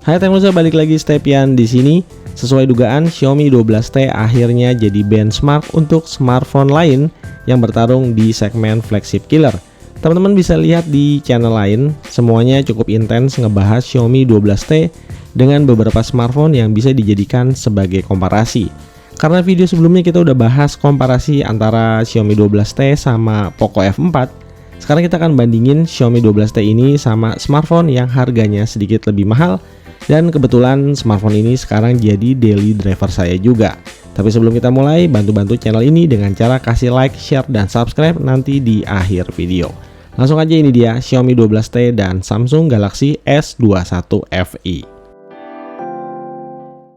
Hai Teknoza, balik lagi Stepian di sini. Sesuai dugaan, Xiaomi 12T akhirnya jadi benchmark untuk smartphone lain yang bertarung di segmen flagship killer. Teman-teman bisa lihat di channel lain, semuanya cukup intens ngebahas Xiaomi 12T dengan beberapa smartphone yang bisa dijadikan sebagai komparasi. Karena video sebelumnya kita udah bahas komparasi antara Xiaomi 12T sama Poco F4, sekarang kita akan bandingin Xiaomi 12T ini sama smartphone yang harganya sedikit lebih mahal. Dan kebetulan smartphone ini sekarang jadi daily driver saya juga. Tapi sebelum kita mulai, bantu-bantu channel ini dengan cara kasih like, share, dan subscribe nanti di akhir video. Langsung aja, ini dia Xiaomi 12T dan Samsung Galaxy S21 FE.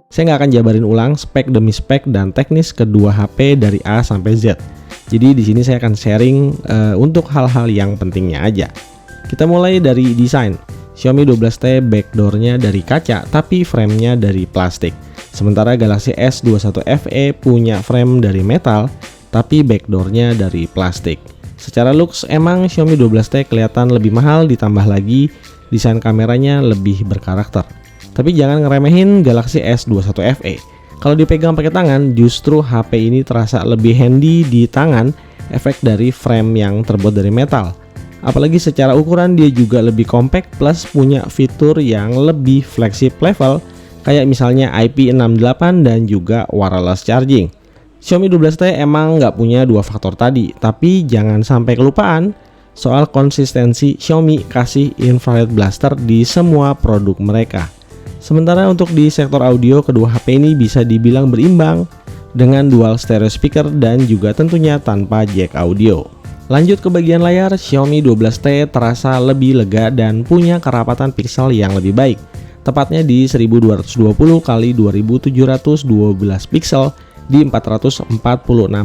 Saya nggak akan jabarin ulang spek demi spek dan teknis kedua HP dari A sampai Z. Jadi di sini saya akan sharing untuk hal-hal yang pentingnya aja. Kita mulai dari desain. Xiaomi 12T backdoornya dari kaca tapi framenya dari plastik. Sementara Galaxy S21 FE punya frame dari metal tapi backdoornya dari plastik. Secara looks emang Xiaomi 12T kelihatan lebih mahal, ditambah lagi desain kameranya lebih berkarakter. Tapi jangan ngeremehin Galaxy S21 FE. Kalau dipegang pakai tangan, justru HP ini terasa lebih handy di tangan, efek dari frame yang terbuat dari metal. Apalagi secara ukuran dia juga lebih compact plus punya fitur yang lebih flagship level, kayak misalnya IP68 dan juga wireless charging. Xiaomi 12T emang nggak punya dua faktor tadi, tapi jangan sampai kelupaan soal konsistensi Xiaomi kasih infrared blaster di semua produk mereka. Sementara untuk di sektor audio, kedua HP ini bisa dibilang berimbang dengan dual stereo speaker dan juga tentunya tanpa jack audio. Lanjut ke bagian layar, Xiaomi 12T terasa lebih lega dan punya kerapatan pixel yang lebih baik. Tepatnya di 1220 x 2712 pixel di 446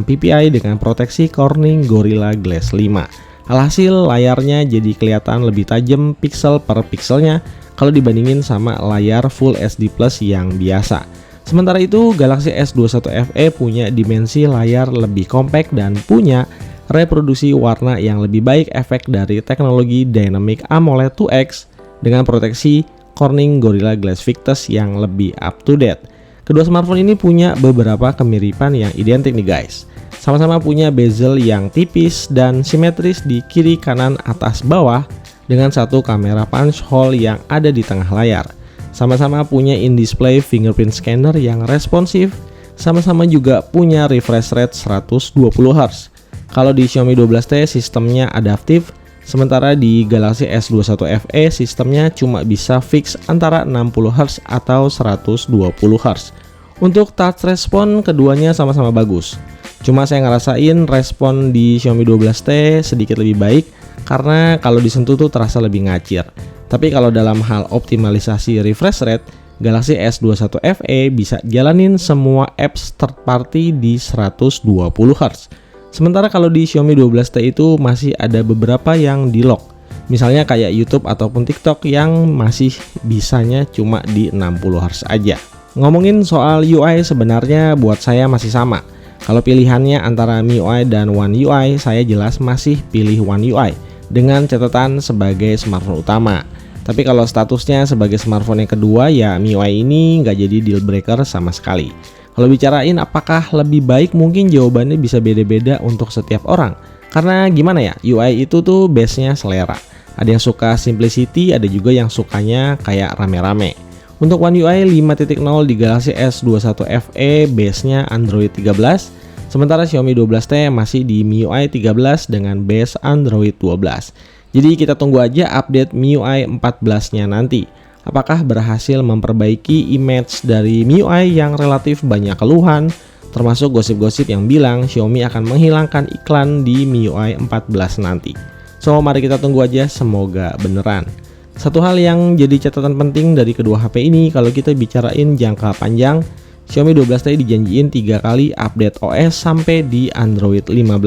ppi dengan proteksi Corning Gorilla Glass 5. Alhasil layarnya jadi kelihatan lebih tajam pixel per pixelnya kalau dibandingin sama layar Full HD Plus yang biasa. Sementara itu, Galaxy S21 FE punya dimensi layar lebih compact dan punya reproduksi warna yang lebih baik, efek dari teknologi Dynamic AMOLED 2X dengan proteksi Corning Gorilla Glass Victus yang lebih up to date. Kedua smartphone ini punya beberapa kemiripan yang identik nih guys. Sama-sama punya bezel yang tipis dan simetris di kiri, kanan, atas, bawah dengan satu kamera punch hole yang ada di tengah layar. Sama-sama punya in-display fingerprint scanner yang responsif. Sama-sama juga punya refresh rate 120Hz. Kalau di Xiaomi 12T sistemnya adaptif, sementara di Galaxy S21 FE sistemnya cuma bisa fix antara 60Hz atau 120Hz. Untuk touch respon keduanya sama-sama bagus. Cuma saya ngerasain respon di Xiaomi 12T sedikit lebih baik karena kalau disentuh tuh terasa lebih ngacir. Tapi kalau dalam hal optimalisasi refresh rate, Galaxy S21 FE bisa jalanin semua apps third party di 120Hz. Sementara kalau di Xiaomi 12T itu masih ada beberapa yang di lock. Misalnya kayak YouTube ataupun TikTok yang masih bisanya cuma di 60Hz aja. Ngomongin soal UI, sebenarnya buat saya masih sama. Kalau pilihannya antara MIUI dan One UI, saya jelas masih pilih One UI dengan catatan sebagai smartphone utama. Tapi kalau statusnya sebagai smartphone yang kedua, ya MIUI ini nggak jadi deal breaker sama sekali. Kalau bicarain apakah lebih baik, mungkin jawabannya bisa beda-beda untuk setiap orang. Karena gimana ya, UI itu tuh base-nya selera. Ada yang suka simplicity, ada juga yang sukanya kayak rame-rame. Untuk One UI 5.0 di Galaxy S21 FE base-nya Android 13. Sementara Xiaomi 12T masih di MIUI 13 dengan base Android 12. Jadi kita tunggu aja update MIUI 14-nya nanti. Apakah berhasil memperbaiki image dari MIUI yang relatif banyak keluhan, termasuk gosip-gosip yang bilang Xiaomi akan menghilangkan iklan di MIUI 14 nanti. So mari kita tunggu aja, semoga beneran. Satu hal yang jadi catatan penting dari kedua HP ini kalau kita bicarain jangka panjang, Xiaomi 12T dijanjiin 3 kali update OS sampai di Android 15.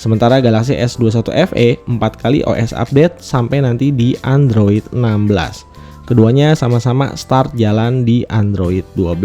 Sementara Galaxy S21 FE 4 kali OS update sampai nanti di Android 16. Keduanya sama-sama start jalan di Android 12.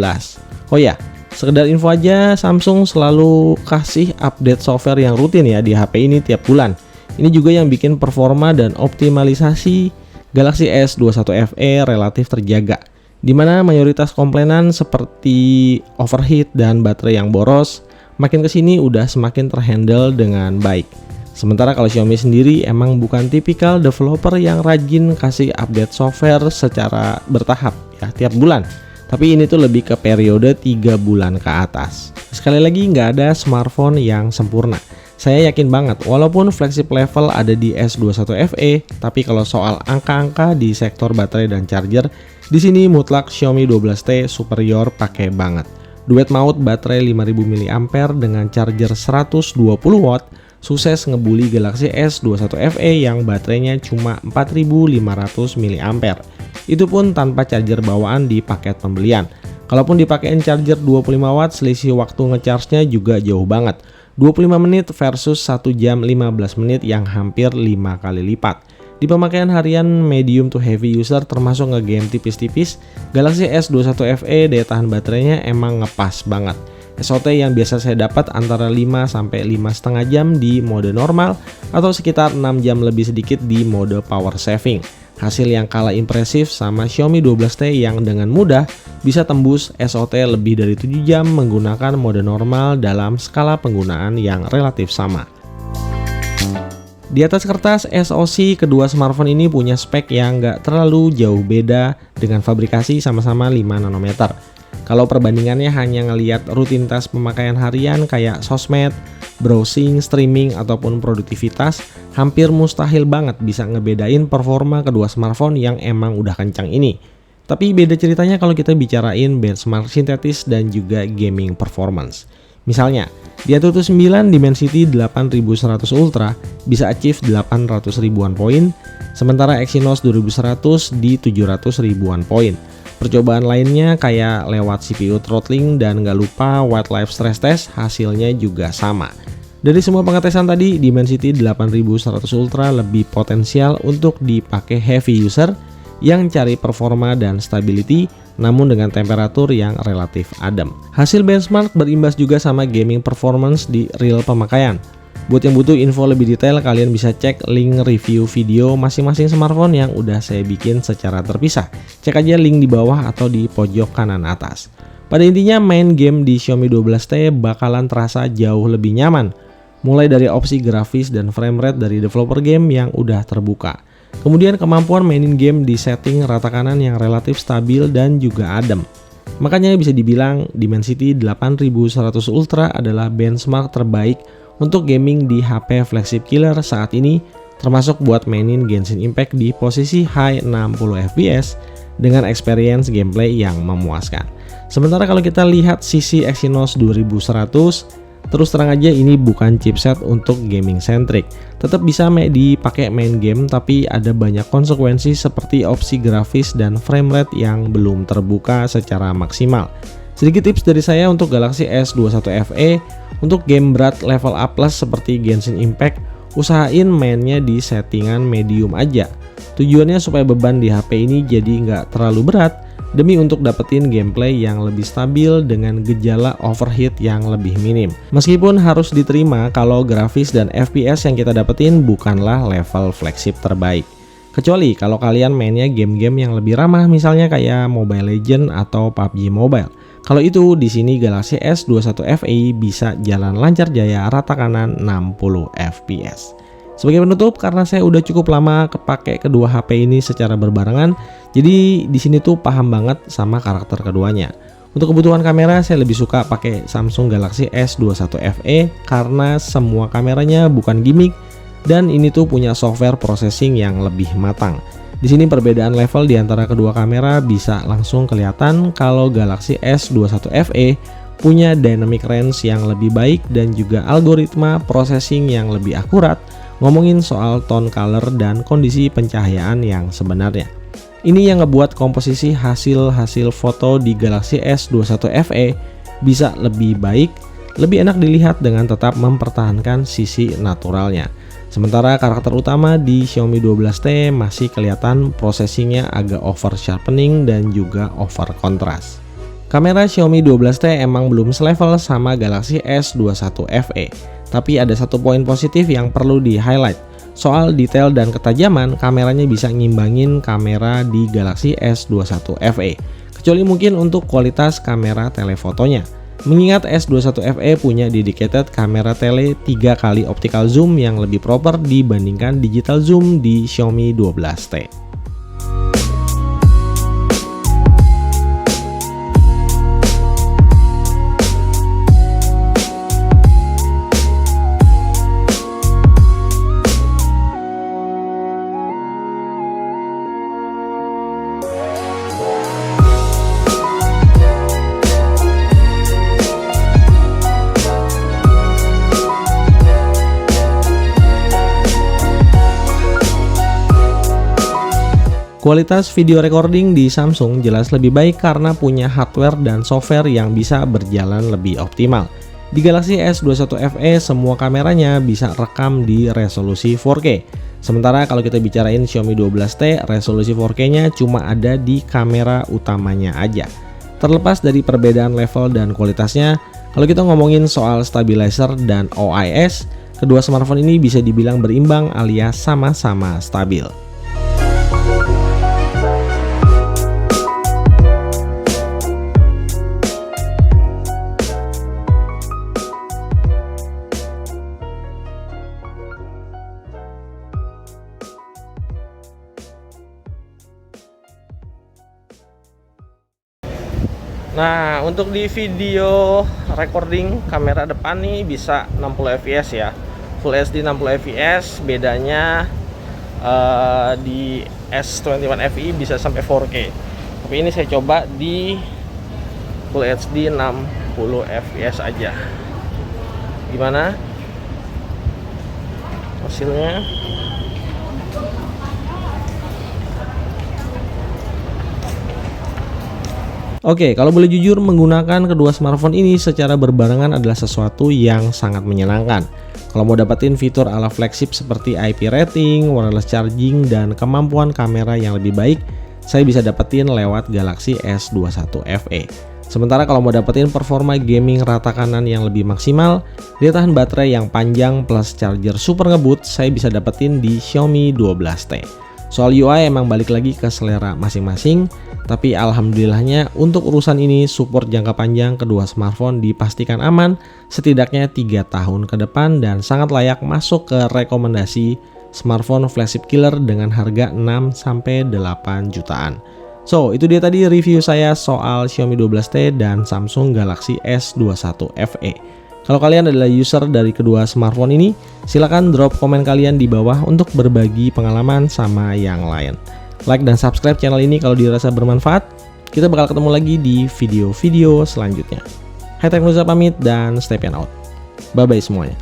Oh ya, sekedar info aja, Samsung selalu kasih update software yang rutin ya di HP ini tiap bulan. Ini juga yang bikin performa dan optimalisasi Galaxy S21 FE relatif terjaga. Dimana mayoritas komplainan seperti overheat dan baterai yang boros makin kesini udah semakin terhandle dengan baik. Sementara kalau Xiaomi sendiri emang bukan tipikal developer yang rajin kasih update software secara bertahap ya tiap bulan. Tapi ini tuh lebih ke periode 3 bulan ke atas. Sekali lagi nggak ada smartphone yang sempurna. Saya yakin banget walaupun flagship level ada di S21 FE, tapi kalau soal angka-angka di sektor baterai dan charger, di sini mutlak Xiaomi 12T superior pakai banget. Duet maut baterai 5000 mAh dengan charger 120 watt sukses ngebully Galaxy S21 FE yang baterainya cuma 4500 mAh. Itu pun tanpa charger bawaan di paket pembelian. Kalaupun dipakein charger 25 watt, selisih waktu ngecharge-nya juga jauh banget. 25 menit versus 1 jam 15 menit yang hampir 5 kali lipat. Di pemakaian harian medium to heavy user termasuk nge-game tipis-tipis, Galaxy S21 FE daya tahan baterainya emang ngepas banget. SOT yang biasa saya dapat antara 5 sampai 5,5 jam di mode normal atau sekitar 6 jam lebih sedikit di mode power saving. Hasil yang kalah impresif sama Xiaomi 12T yang dengan mudah bisa tembus SOT lebih dari 7 jam menggunakan mode normal dalam skala penggunaan yang relatif sama. Di atas kertas, SoC kedua smartphone ini punya spek yang nggak terlalu jauh beda dengan fabrikasi sama-sama 5 nanometer. Kalau perbandingannya hanya ngelihat rutinitas pemakaian harian kayak sosmed, browsing, streaming, ataupun produktivitas, hampir mustahil banget bisa ngebedain performa kedua smartphone yang emang udah kencang ini. Tapi beda ceritanya kalau kita bicarain benchmark sintetis dan juga gaming performance. Misalnya, di AnTuTu 9 Dimensity 8100 Ultra bisa achieve 800 ribuan poin, sementara Exynos 2100 di 700 ribuan poin. Percobaan lainnya kayak lewat CPU throttling dan nggak lupa wildlife stress test hasilnya juga sama. Dari semua pengetesan tadi, Dimensity 8100 Ultra lebih potensial untuk dipakai heavy user yang cari performa dan stability namun dengan temperatur yang relatif adem. Hasil benchmark berimbas juga sama gaming performance di real pemakaian. Buat yang butuh info lebih detail, kalian bisa cek link review video masing-masing smartphone yang udah saya bikin secara terpisah. Cek aja link di bawah atau di pojok kanan atas. Pada intinya main game di Xiaomi 12T bakalan terasa jauh lebih nyaman. Mulai dari opsi grafis dan frame rate dari developer game yang udah terbuka. Kemudian kemampuan mainin game di setting rata kanan yang relatif stabil dan juga adem. Makanya bisa dibilang Dimensity 8100 Ultra adalah benchmark terbaik untuk gaming di HP flagship killer saat ini, termasuk buat mainin Genshin Impact di posisi high 60 fps dengan experience gameplay yang memuaskan. Sementara kalau kita lihat sisi Exynos 2100, terus terang aja ini bukan chipset untuk gaming centric. Tetap bisa dipakai main game, tapi ada banyak konsekuensi seperti opsi grafis dan frame rate yang belum terbuka secara maksimal. Sedikit tips dari saya untuk Galaxy S21 FE, untuk game berat level A+ seperti Genshin Impact, usahain mainnya di settingan medium aja. Tujuannya supaya beban di HP ini jadi nggak terlalu berat, demi untuk dapetin gameplay yang lebih stabil dengan gejala overheat yang lebih minim. Meskipun harus diterima kalau grafis dan FPS yang kita dapetin bukanlah level flagship terbaik. Kecuali kalau kalian mainnya game-game yang lebih ramah, misalnya kayak Mobile Legends atau PUBG Mobile. Kalau itu di sini Galaxy S21 FE bisa jalan lancar jaya rata kanan 60 fps. Sebagai penutup, karena saya udah cukup lama kepake kedua HP ini secara berbarengan, jadi di sini tuh paham banget sama karakter keduanya. Untuk kebutuhan kamera, saya lebih suka pakai Samsung Galaxy S21 FE karena semua kameranya bukan gimmick dan ini tuh punya software processing yang lebih matang. Di sini perbedaan level di antara kedua kamera bisa langsung kelihatan kalau Galaxy S21 FE punya dynamic range yang lebih baik dan juga algoritma processing yang lebih akurat, ngomongin soal tone color dan kondisi pencahayaan yang sebenarnya. Ini yang ngebuat komposisi hasil foto di Galaxy S21 FE bisa lebih baik, lebih enak dilihat dengan tetap mempertahankan sisi naturalnya. Sementara karakter utama di Xiaomi 12T masih kelihatan processingnya agak over sharpening dan juga over kontras. Kamera Xiaomi 12T emang belum selevel sama Galaxy S21 FE, tapi ada satu poin positif yang perlu di-highlight. Soal detail dan ketajaman, kameranya bisa ngimbangin kamera di Galaxy S21 FE. kecuali mungkin untuk kualitas kamera telefotonya. Mengingat S21 FE punya dedicated kamera tele 3 kali optical zoom yang lebih proper dibandingkan digital zoom di Xiaomi 12T. Kualitas video recording di Samsung jelas lebih baik karena punya hardware dan software yang bisa berjalan lebih optimal. Di Galaxy S21 FE semua kameranya bisa rekam di resolusi 4K. Sementara kalau kita bicarain Xiaomi 12T, resolusi 4K-nya cuma ada di kamera utamanya aja. Terlepas dari perbedaan level dan kualitasnya, kalau kita ngomongin soal stabilizer dan OIS, kedua smartphone ini bisa dibilang berimbang alias sama-sama stabil. Nah, untuk di video recording kamera depan nih bisa 60 fps ya. Full HD 60 fps, bedanya di S21 FE bisa sampai 4K. Tapi ini saya coba di Full HD 60 fps aja. Gimana hasilnya? Oke, kalau boleh jujur, menggunakan kedua smartphone ini secara berbarengan adalah sesuatu yang sangat menyenangkan. Kalau mau dapetin fitur ala flagship seperti IP rating, wireless charging, dan kemampuan kamera yang lebih baik, saya bisa dapetin lewat Galaxy S21 FE. Sementara kalau mau dapetin performa gaming rata kanan yang lebih maksimal, daya tahan baterai yang panjang plus charger super ngebut, saya bisa dapetin di Xiaomi 12T. Soal UI emang balik lagi ke selera masing-masing, tapi alhamdulillahnya untuk urusan ini support jangka panjang kedua smartphone dipastikan aman setidaknya 3 tahun ke depan dan sangat layak masuk ke rekomendasi smartphone flagship killer dengan harga 6-8 jutaan. So, itu dia tadi review saya soal Xiaomi 12T dan Samsung Galaxy S21 FE. Kalau kalian adalah user dari kedua smartphone ini, silahkan drop komen kalian di bawah untuk berbagi pengalaman sama yang lain. Like dan subscribe channel ini kalau dirasa bermanfaat. Kita bakal ketemu lagi di video-video selanjutnya. Hi Tech Nusa pamit dan stay out. Bye-bye semuanya.